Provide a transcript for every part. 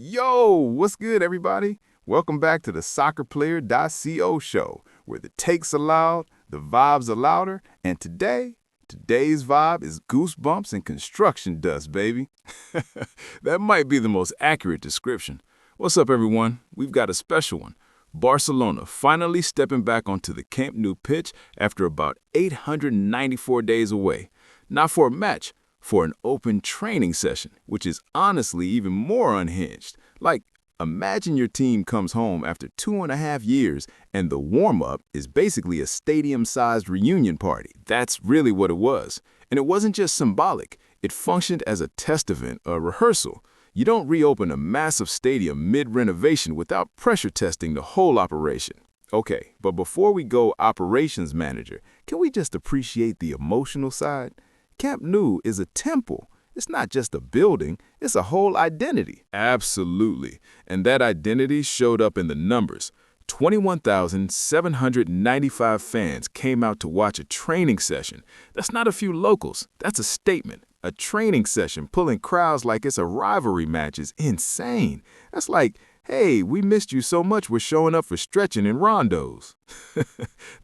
Yo, what's good, everybody? Welcome back to the soccerplayer.co show, where the takes are loud, the vibes are louder, and today's vibe is goosebumps and construction dust, baby. That might be the most accurate description. What's up, everyone? We've got a special one. Barcelona finally stepping back onto the Camp Nou pitch after about 894 days away. Not for a match, for an open training session, which is honestly even more unhinged. Like, imagine your team comes home after 2.5 years and the warm-up is basically a stadium-sized reunion party. That's really what it was. And it wasn't just symbolic. It functioned as a test event, a rehearsal. You don't reopen a massive stadium mid-renovation without pressure testing the whole operation. Okay, but before we go operations manager, can we just appreciate the emotional side? Camp Nou is a temple. It's not just a building, it's a whole identity. Absolutely. And that identity showed up in the numbers. 21,795 fans came out to watch a training session. That's not a few locals. That's a statement. A training session pulling crowds like it's a rivalry match is insane. That's like, hey, we missed you so much we're showing up for stretching and rondos.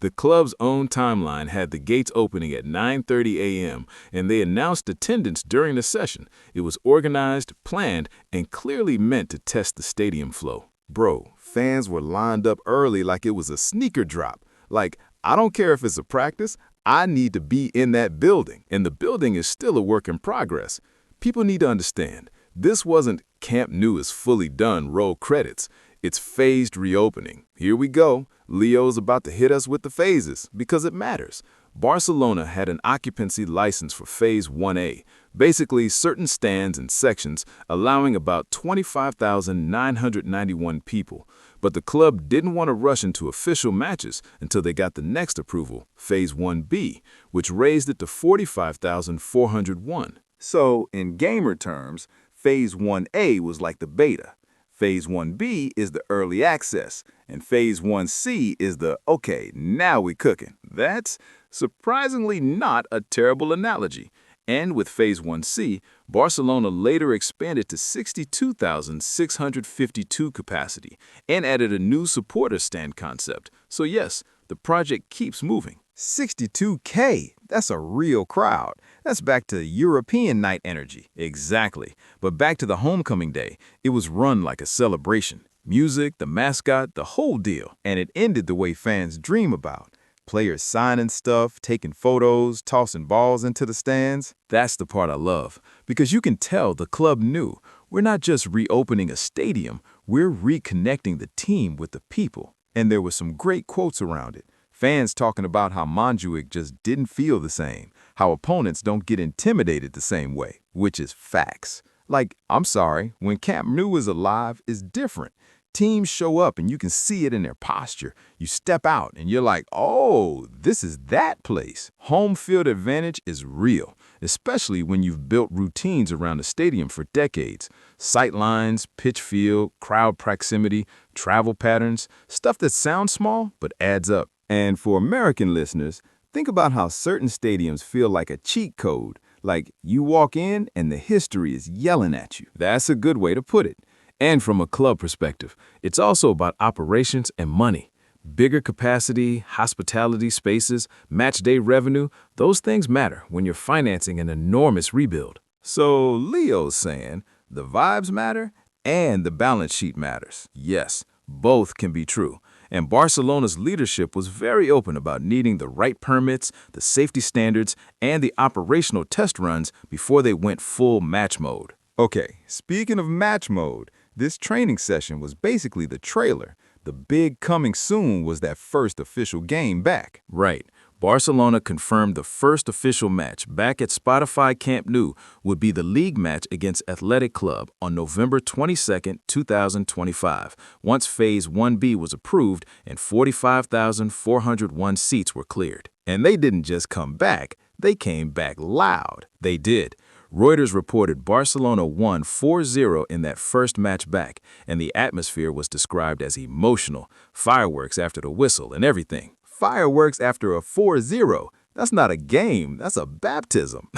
The club's own timeline had the gates opening at 9:30 a.m., and they announced attendance during the session. It was organized, planned, and clearly meant to test the stadium flow. Bro, fans were lined up early like it was a sneaker drop. Like, I don't care if it's a practice, I need to be in that building. And the building is still a work in progress. People need to understand, this wasn't Camp Nou is fully done, roll credits. It's phased reopening. Here we go. Leo's about to hit us with the phases because it matters. Barcelona had an occupancy license for Phase 1A, basically certain stands and sections allowing about 25,991 people. But the club didn't want to rush into official matches until they got the next approval, Phase 1B, which raised it to 45,401. So, in gamer terms, Phase 1A was like the beta. Phase 1B is the early access, and Phase 1C is the, okay, now we cooking. That's surprisingly not a terrible analogy. And with Phase 1C, Barcelona later expanded to 62,652 capacity and added a new supporter stand concept. So yes, the project keeps moving. 62K, that's a real crowd. That's back to European night energy. Exactly. But back to the homecoming day, it was run like a celebration. Music, the mascot, the whole deal. And it ended the way fans dream about. Players signing stuff, taking photos, tossing balls into the stands. That's the part I love, because you can tell the club knew we're not just reopening a stadium, we're reconnecting the team with the people. And there were some great quotes around it. Fans talking about how Montjuic just didn't feel the same, how opponents don't get intimidated the same way, which is facts. Like, I'm sorry, when Camp Nou is alive, it's different. Teams show up and you can see it in their posture. You step out and you're like, oh, this is that place. Home field advantage is real, especially when you've built routines around the stadium for decades. Sight lines, pitch field, crowd proximity, travel patterns, stuff that sounds small but adds up. And for American listeners, think about how certain stadiums feel like a cheat code. Like you walk in and the history is yelling at you. That's a good way to put it. And from a club perspective, it's also about operations and money. Bigger capacity, hospitality spaces, match day revenue, those things matter when you're financing an enormous rebuild. So Leo's saying the vibes matter and the balance sheet matters. Yes, both can be true. And Barcelona's leadership was very open about needing the right permits, the safety standards, and the operational test runs before they went full match mode. Okay, speaking of match mode, this training session was basically the trailer. The big coming soon was that first official game back. Right. Barcelona confirmed the first official match back at Spotify Camp Nou would be the league match against Athletic Club on November 22, 2025, once Phase 1B was approved and 45,401 seats were cleared. And they didn't just come back, they came back loud. They did. Reuters reported Barcelona won 4-0 in that first match back, and the atmosphere was described as emotional, fireworks after the whistle and everything. Fireworks after a 4-0. That's not a game, that's a baptism.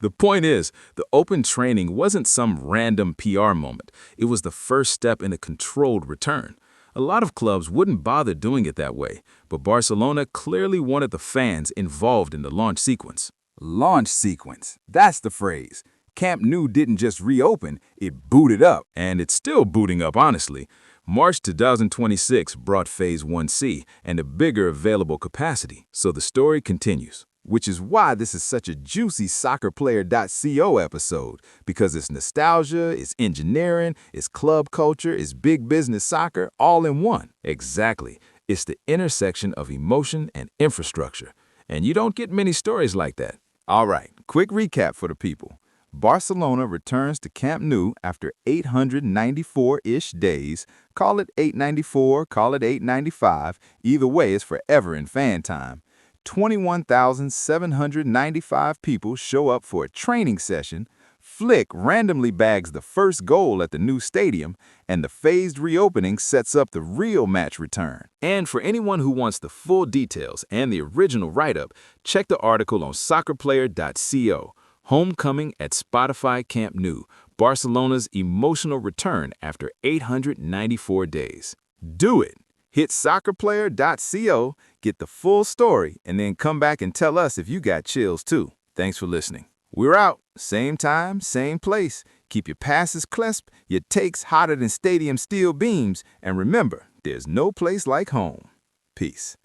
The point is, the open training wasn't some random PR moment. It was the first step in a controlled return. A lot of clubs wouldn't bother doing it that way, but Barcelona clearly wanted the fans involved in the launch sequence. Launch sequence. That's the phrase. Camp Nou didn't just reopen, it booted up. And it's still booting up, honestly. March 2026 brought Phase 1C and a bigger available capacity, so the story continues. Which is why this is such a juicy soccerplayer.co episode, because it's nostalgia, it's engineering, it's club culture, it's big business soccer, all in one. Exactly. It's the intersection of emotion and infrastructure. And you don't get many stories like that. All right, quick recap for the people. Barcelona returns to Camp Nou after 894-ish days. Call it 894, call it 895. Either way, it's forever in fan time. 21,795 people show up for a training session. Flick randomly bags the first goal at the new stadium, and the phased reopening sets up the real match return. And for anyone who wants the full details and the original write-up, check the article on soccerplayer.co. Homecoming at Spotify Camp Nou, Barcelona's emotional return after 894 days. Do it! Hit soccerplayer.co, get the full story, and then come back and tell us if you got chills too. Thanks for listening. We're out. Same time, same place. Keep your passes crisp, your takes hotter than stadium steel beams, and remember, there's no place like home. Peace.